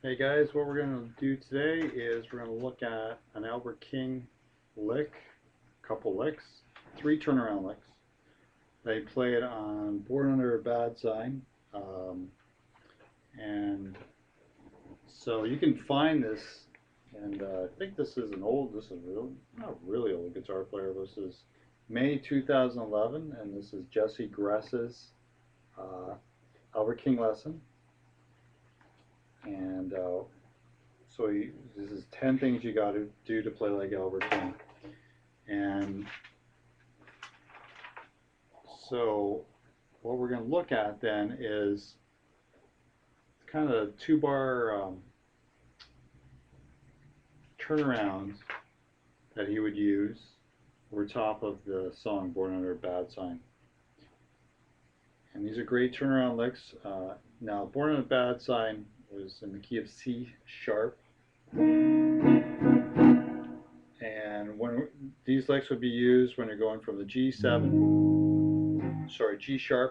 Hey guys, what we're going to do today is we're going to look at an Albert King lick, couple licks, three turnaround licks. They play it on Born Under a Bad Sign, and so you can find this, and I think this is not really old guitar player. This is May 2011, and this is Jesse Gress's Albert King lesson. And this is 10 things you got to do to play like Albert King. And so what we're going to look at then is kind of two-bar turnarounds that he would use over top of the song Born Under a Bad Sign. And these are great turnaround licks. Now, Born Under a Bad Sign was in the key of C sharp. And when these licks would be used when you're going from the G sharp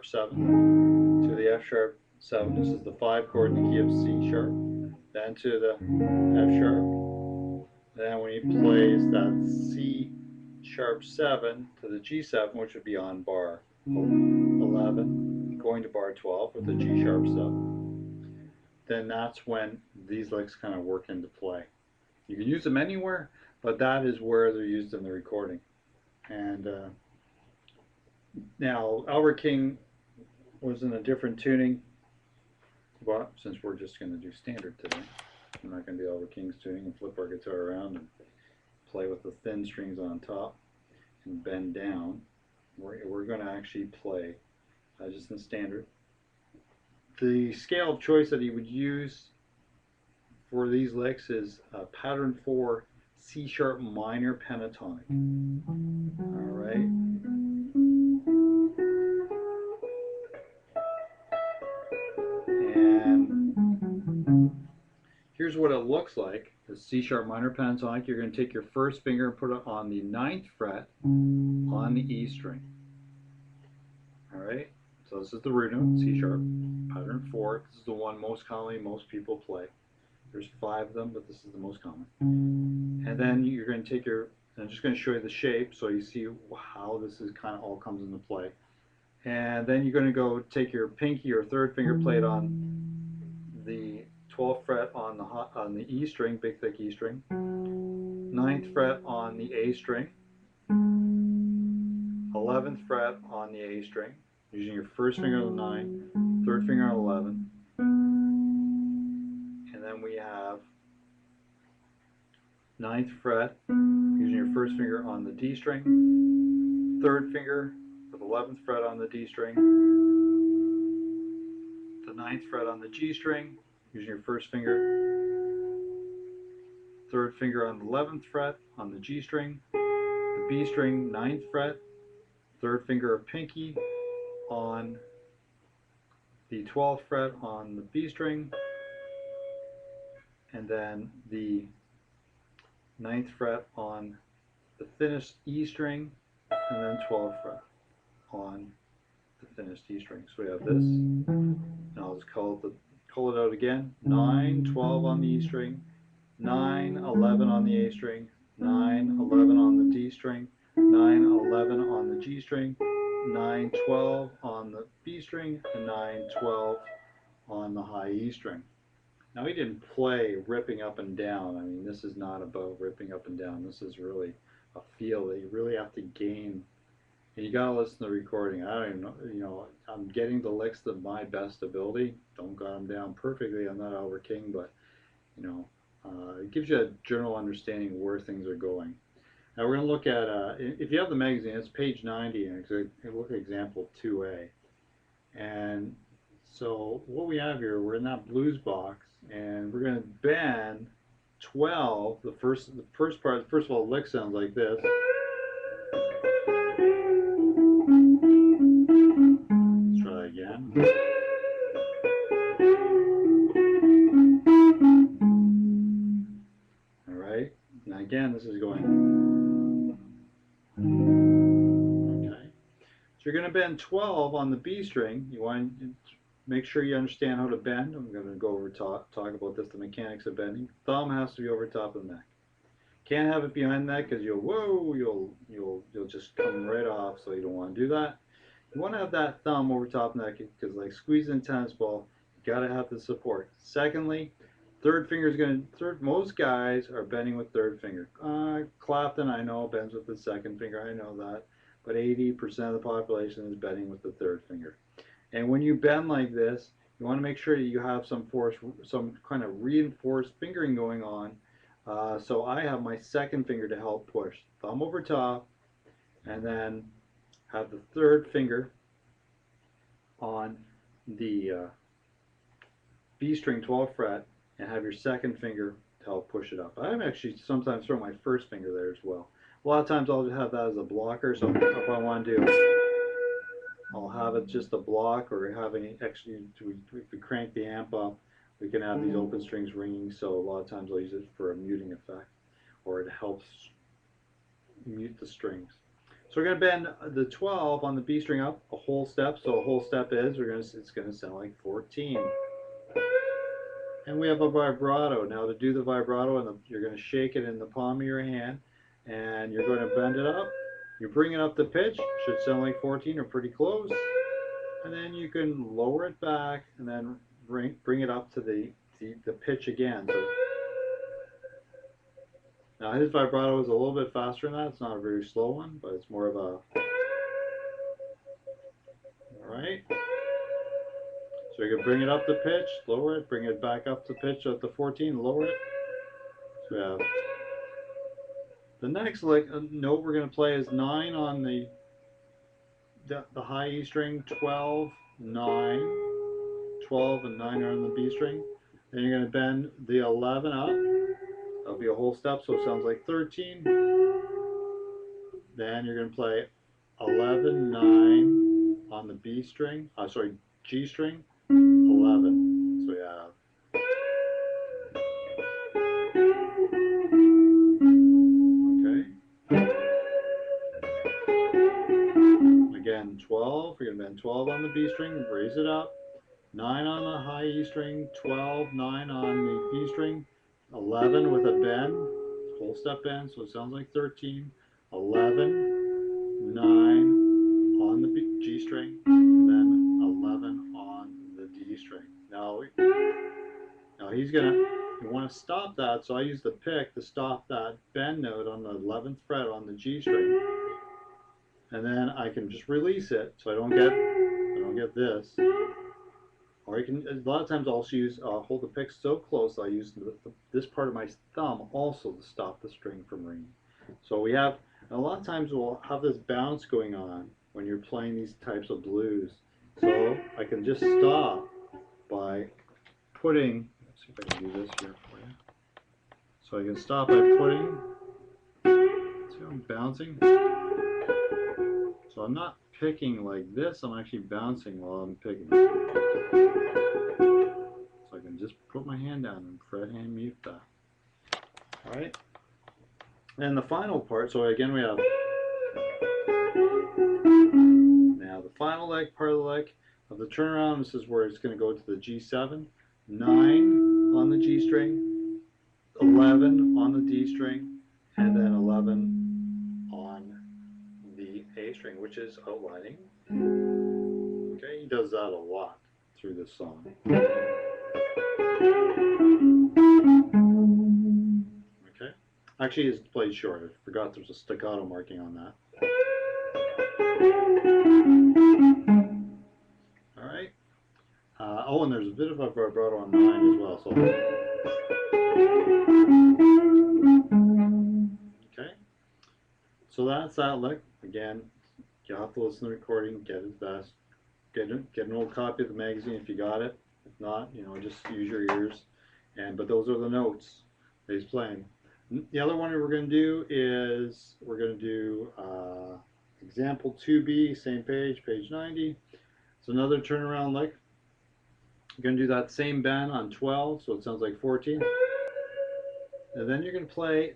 7 to the F sharp 7. This is the 5 chord in the key of C sharp, then to the F sharp. Then when he plays that C sharp 7 to the G7, which would be on bar 11, going to bar 12 with the G sharp 7. Then that's when these licks kind of work into play. You can use them anywhere, but that is where they're used in the recording. And now Albert King was in a different tuning. Well, since we're just going to do standard today, I'm not going to do Albert King's tuning and flip our guitar around and play with the thin strings on top and bend down. We're going to actually play just in standard. The scale of choice that he would use for these licks is pattern 4 C sharp minor pentatonic. All right. And here's what it looks like. The C sharp minor pentatonic, you're going to take your first finger and put it on the 9th fret on the E string. All right. So this is the root note, C sharp, pattern 4. This is the one most commonly most people play. There's 5 of them, but this is the most common. And then you're going to take I'm just going to show you the shape so you see how this is kind of all comes into play. And then you're going to go take your pinky or third finger, play it on the 12th fret on the E string, big thick E string, 9th fret on the A string, 11th fret on the A string, using your first finger on the 9, third finger on 11, and then we have 9th fret using your first finger on the D string, third finger with 11th fret on the D string, the 9th fret on the G string using your first finger, third finger on the 11th fret on the G string, the B string 9th fret, third finger of pinky on the 12th fret on the B string, and then the 9th fret on the thinnest E string, and then 12th fret on the thinnest E string. So we have this, and I'll just call it out again. 9, 12 on the E string, 9, 11 on the A string, 9, 11 on the D string, 9, 11 on the G string, 9, 12 on the B string, and 9, 12 on the high E string. Now he didn't play ripping up and down. I mean, this is not about ripping up and down. This is really a feel that you really have to gain. And you gotta listen to the recording. I don't even know, I'm getting the licks to my best ability. Don't got them down perfectly. I'm not Albert King, but it gives you a general understanding where things are going. Now we're going to look at, if you have the magazine, it's page 90, and look at example 2A. And so what we have here, we're in that blues box, and we're going to bend 12. The first part, first of all, the lick sounds like this. Let's try that again. All right. Now again, this is going. Okay. So you're going to bend 12 on the B string. You want make sure you understand how to bend. I'm going to go over talk about this, the mechanics of bending. Thumb has to be over top of the neck. Can't have it behind the neck because you'll just come right off. So you don't want to do that. You want to have that thumb over top of the neck because like squeezing a tennis ball, you got to have the support. Secondly, third finger is going to. Most guys are bending with third finger. Clapton, I know, bends with the second finger. I know that, but 80% of the population is bending with the third finger. And when you bend like this, you want to make sure that you have some force, some kind of reinforced fingering going on. So I have my second finger to help push. Thumb over top, and then have the third finger on the B string 12th fret, and have your second finger to help push it up. I'm actually sometimes throw my first finger there as well. A lot of times I'll just have that as a blocker, so if I want to do, I'll have it just a block, or having extra, if we crank the amp up, we can have these open strings ringing, so a lot of times I'll use it for a muting effect, or it helps mute the strings. So we're going to bend the 12 on the B string up a whole step, so a whole step is, it's going to sound like 14. And we have a vibrato. Now to do the vibrato, you're going to shake it in the palm of your hand, and you're going to bend it up. You bring it up the pitch, should sound like 14 or pretty close, and then you can lower it back and then bring it up to the pitch again. So, now his vibrato is a little bit faster than that. It's not a very slow one, but it's more of a, alright. So you can bring it up the pitch, lower it, bring it back up to pitch at the 14, lower it. So we have the next note we're going to play is 9 on the high E string, 12, 9, 12 and 9 are on the B string. Then you're going to bend the 11 up. That'll be a whole step, so it sounds like 13. Then you're going to play 11, 9 on the B string, G string, 11. So we have again, 12, we're going to bend 12 on the B string, raise it up, 9 on the high E string, 12, 9 on the B string, 11 with a bend, whole step bend, so it sounds like 13, 11, 9 on the G string, and then 11 on the D string. Now he's going to, you want to stop that, so I use the pick to stop that bend note on the 11th fret on the G string. And then I can just release it, so I don't get this. Or you can, a lot of times I'll also use, hold the pick so close, I use this part of my thumb also to stop the string from ringing. So we have, and a lot of times we'll have this bounce going on when you're playing these types of blues. So I can just stop by putting, let's see if I can do this here for you. So I can stop by putting, see how I'm bouncing? So I'm not picking like this, I'm actually bouncing while I'm picking. So I can just put my hand down and fret hand mute that. Alright? And the final part, so again we have, now the final leg, part of the leg of the turnaround, this is where it's going to go to the G7, 9 on the G string, 11 on the D string, and then 11 on the A string, which is outlining. Okay, he does that a lot through this song. Okay, actually it's played short. I forgot there's a staccato marking on that. All right. Oh, and there's a bit of a vibrato on 9 as well. So. Okay. So that's that lick. Again, you have to listen to the recording, get it best. Get an old copy of the magazine if you got it. If not, just use your ears. But those are the notes that he's playing. The other one we're going to do is example 2B, same page, page 90. It's another turnaround lick. You're going to do that same bend on 12, so it sounds like 14. And then you're going to play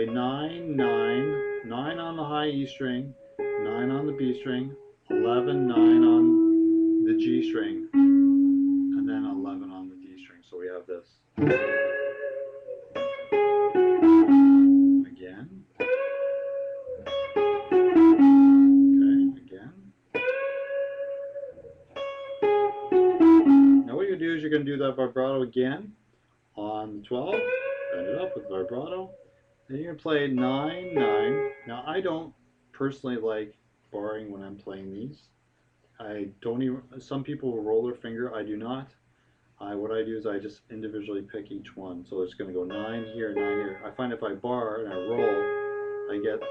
9, 9, 9 on the high E string, 9 on the B string, 11, 9 on the G string, and then 11 on the D string. So we have this. Again. Okay, again. Now what you're going to do is you're going to do that vibrato again on the 12, bend it up with vibrato. Then you're going to play 9, 9. Now I don't personally like barring when I'm playing these. I don't even, some people will roll their finger, I do not. What I do is I just individually pick each one. So it's going to go 9 here, 9 here. I find if I bar and I roll, I get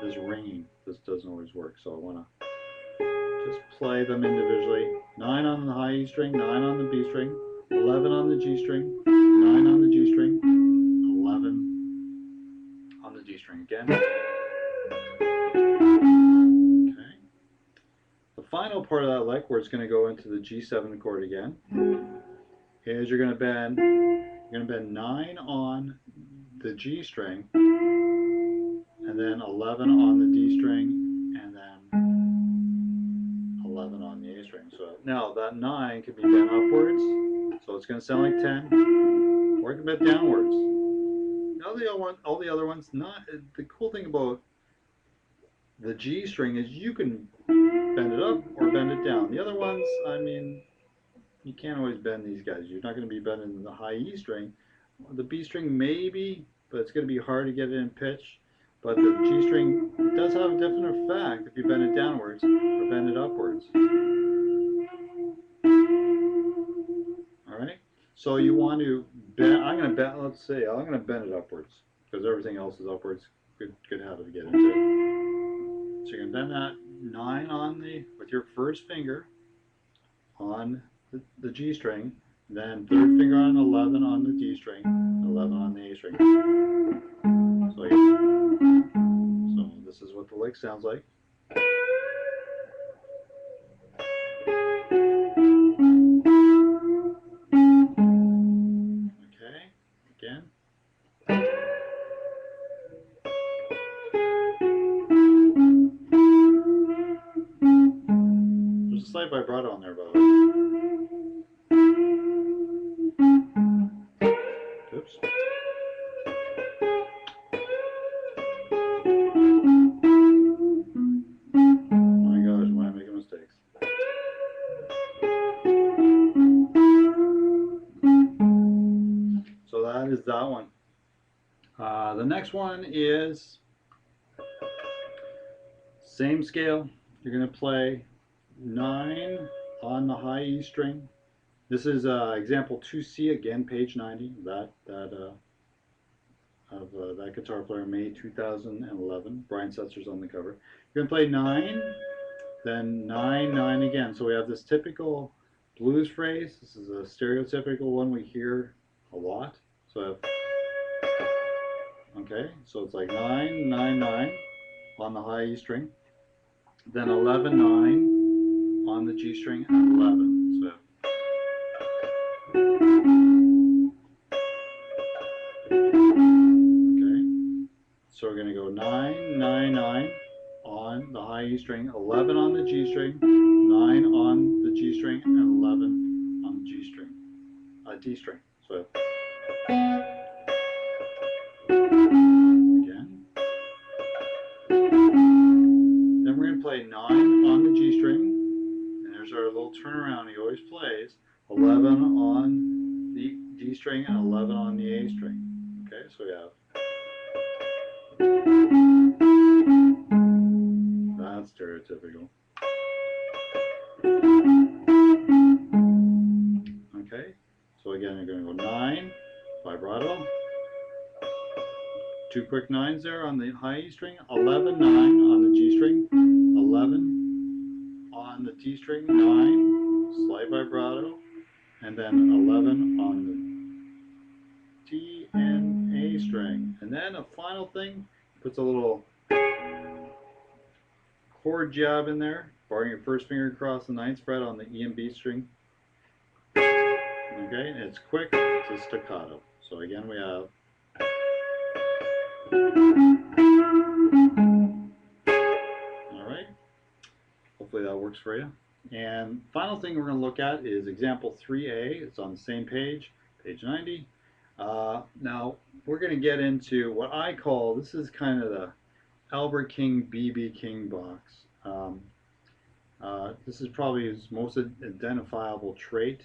this ringing. This doesn't always work, so I want to just play them individually. 9 on the high E string, 9 on the B string, 11 on the G string, 9 on the G string, 11 on the D string again. Okay. The final part of that lick, where it's going to go into the G7 chord again, is you're going to bend 9 on the G string, and then 11 on the D string, and then 11 on the A string. So now that 9 can be bent upwards, so it's going to sound like 10, or it can bend downwards. All the other ones, not the cool thing about the G string is you can bend it up or bend it down. The other ones, I mean, you can't always bend these guys. You're not going to be bending the high E string. The B string maybe, but it's going to be hard to get it in pitch. But the G string, it does have a different effect if you bend it downwards or bend it upwards. Alright? So you want to bend, I'm going to bend it upwards, because everything else is upwards. Good habit to get into. So you're going to bend that 9 on with your first finger on the G string, then third finger on 11 on the D string, 11 on the A string. So this is what the lick sounds like. Okay, again. There's a slight vibrato on there, by the way. Oops. My gosh, why am I making mistakes? So that is that one. The next one is same scale. You're going to play 9 on the high E string. This is example 2C, again, page 90. That guitar player, May 2011. Brian Setzer's on the cover. You're going to play 9, then 9, 9 again. So we have this typical blues phrase. This is a stereotypical one we hear a lot. So okay, so it's like 9, 9, 9 on the high E string, then 11, 9 on the G string, and 11. So okay, so we're going to go 9, 9, 9 on the high E string, 11 on the G string, 9 on the G string, and 11 on the G string, D string. So again. Then we're going to play 9 on the G string, and there's our little turnaround he always plays, 11 on the D string and 11 on the A string. Okay, so we have that's stereotypical. Okay, so again you're going to go 9, vibrato, 2 quick 9s there on the high E string, 11, 9 on the G string, 11 on the D string, 9, slight vibrato, and then 11 on the D and A string. And then a final thing, puts a little chord jab in there, barring your first finger across the 9th fret on the E and B string. Okay, and it's quick, it's a staccato. So again we have alright, hopefully that works for you. And final thing we're going to look at is example 3A. It's on the same page, page 90. Now we're going to get into what I call, this is kind of the Albert King B.B. King box. This is probably his most identifiable trait.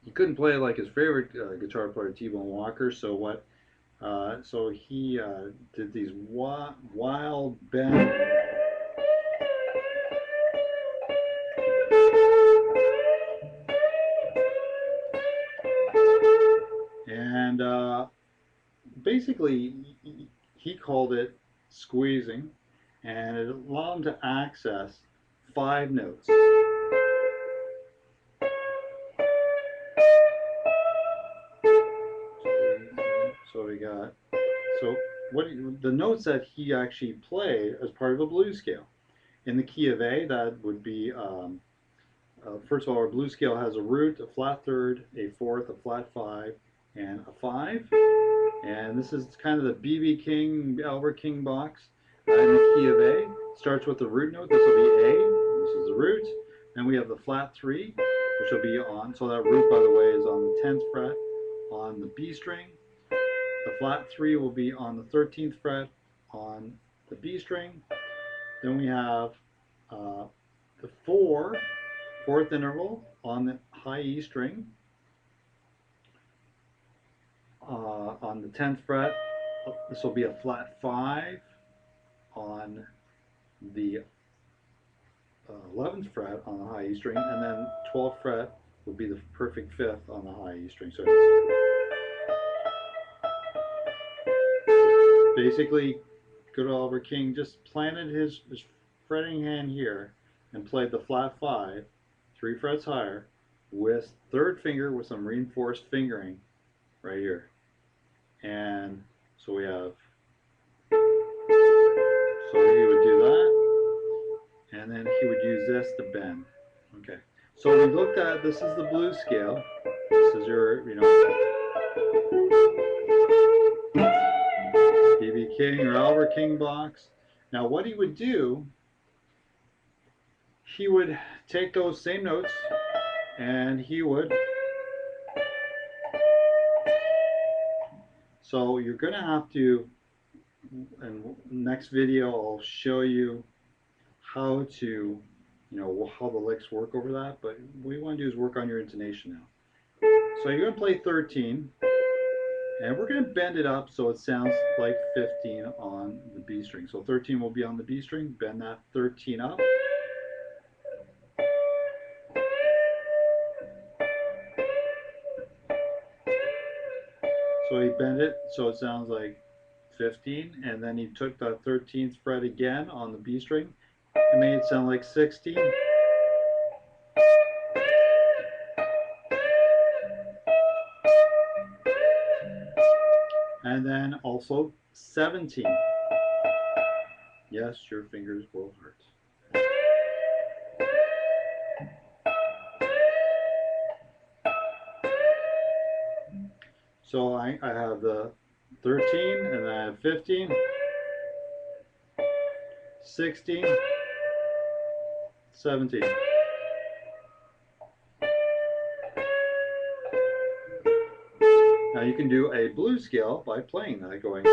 He couldn't play like his favorite guitar player, T-Bone Walker. So he did these wild bend. And basically, he called it squeezing, and it allowed him to access 5 notes. So we got, so what the notes that he actually played as part of a blues scale. In the key of A, that would be, first of all, our blues scale has a root, a flat third, a fourth, a flat 5, and a 5. And this is kind of the B.B. King, Albert King box. In the key of A, starts with the root note. This will be A. This is the root. Then we have the flat 3, which will be on. So that root, by the way, is on the 10th fret on the B string. The flat 3 will be on the 13th fret on the B string. Then we have the fourth interval on the high E string. On the 10th fret, this will be a flat 5 on the 11th fret on the high E string, and then 12th fret would be the perfect 5th on the high E string. So basically, good old Albert King just planted his fretting hand here and played the flat 5, 3 frets higher, with 3rd finger with some reinforced fingering right here. And so we have, so he would do that, and then he would use this to bend. Okay, so we looked at, this is the blues scale. This is your, B.B. King or Albert King box. Now what he would do, he would take those same notes and he would, so you're going to have to, in next video I'll show you how to, how the licks work over that, but what you want to do is work on your intonation now. So you're going to play 13, and we're going to bend it up so it sounds like 15 on the B string. So 13 will be on the B string, bend that 13 up. So he bent it so it sounds like 15, and then he took that 13th fret again on the B string and made it sound like 16. And then also 17. Yes, your fingers will hurt. So I have the 13, and then I have 15, 16, 17. Now you can do a blues scale by playing that, going.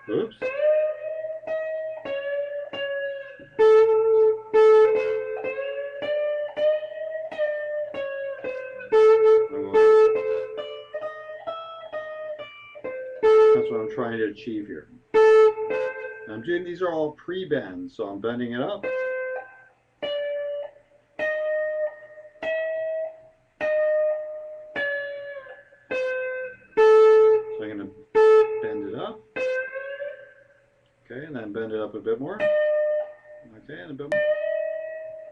Oops. That's what I'm trying to achieve here. I'm doing, these are all pre-bends, so I'm bending it up. So I'm going to bend it up. Okay, and then bend it up a bit more. Okay, and a bit more.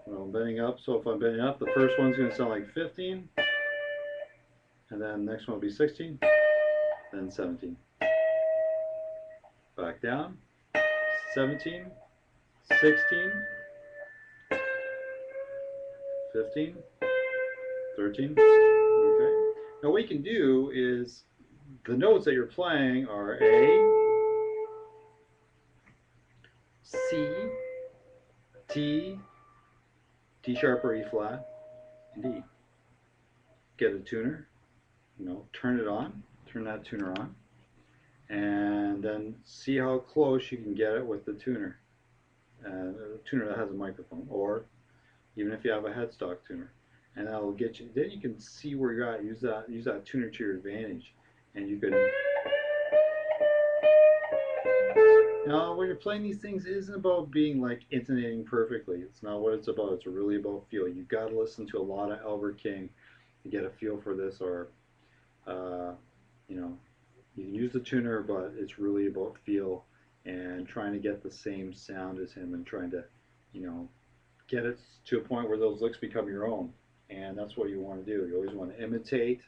Well, I'm bending up, so if I'm bending up, the first one's going to sound like 15. And then the next one will be 16. Then 17. Back down. 17. 16. 15. 13. Okay. Now what you can do is, the notes that you're playing are A, C, D, D sharp or E flat, and E. Get a tuner, turn it on, turn that tuner on, and then see how close you can get it with the tuner. A tuner that has a microphone, or even if you have a headstock tuner, and that'll get you. Then you can see where you're at. Use that tuner to your advantage, and you can. Now, when you're playing these things, it isn't about being like intonating perfectly. It's not what it's about. It's really about feel. You got to listen to a lot of Albert King to get a feel for this, or you know, you can use the tuner, but it's really about feel and trying to get the same sound as him and trying to, get it to a point where those licks become your own. And that's what you want to do. You always want to imitate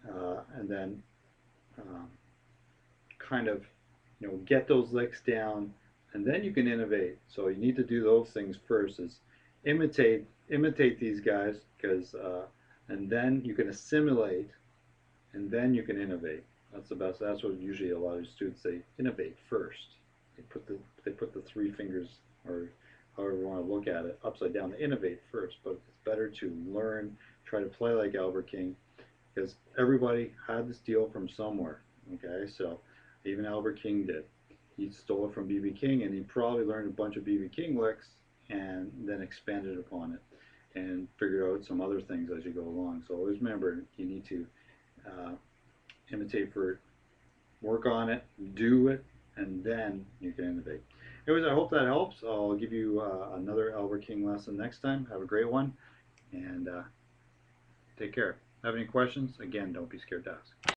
and then um, kind of, get those licks down, and then you can innovate. So you need to do those things first. Is imitate these guys, because and then you can assimilate, and then you can innovate. That's the best. That's what usually a lot of students say. Innovate first. They put the three fingers, or however you want to look at it, upside down. They innovate first, but it's better to learn, try to play like Albert King, because everybody had to steal from somewhere. Okay, so even Albert King did. He stole it from B.B. King, and he probably learned a bunch of B.B. King licks and then expanded upon it and figured out some other things as you go along. So always remember, you need to imitate first, work on it, do it, and then you can innovate. Anyways, I hope that helps. I'll give you another Albert King lesson next time. Have a great one, and take care. Have any questions? Again, don't be scared to ask.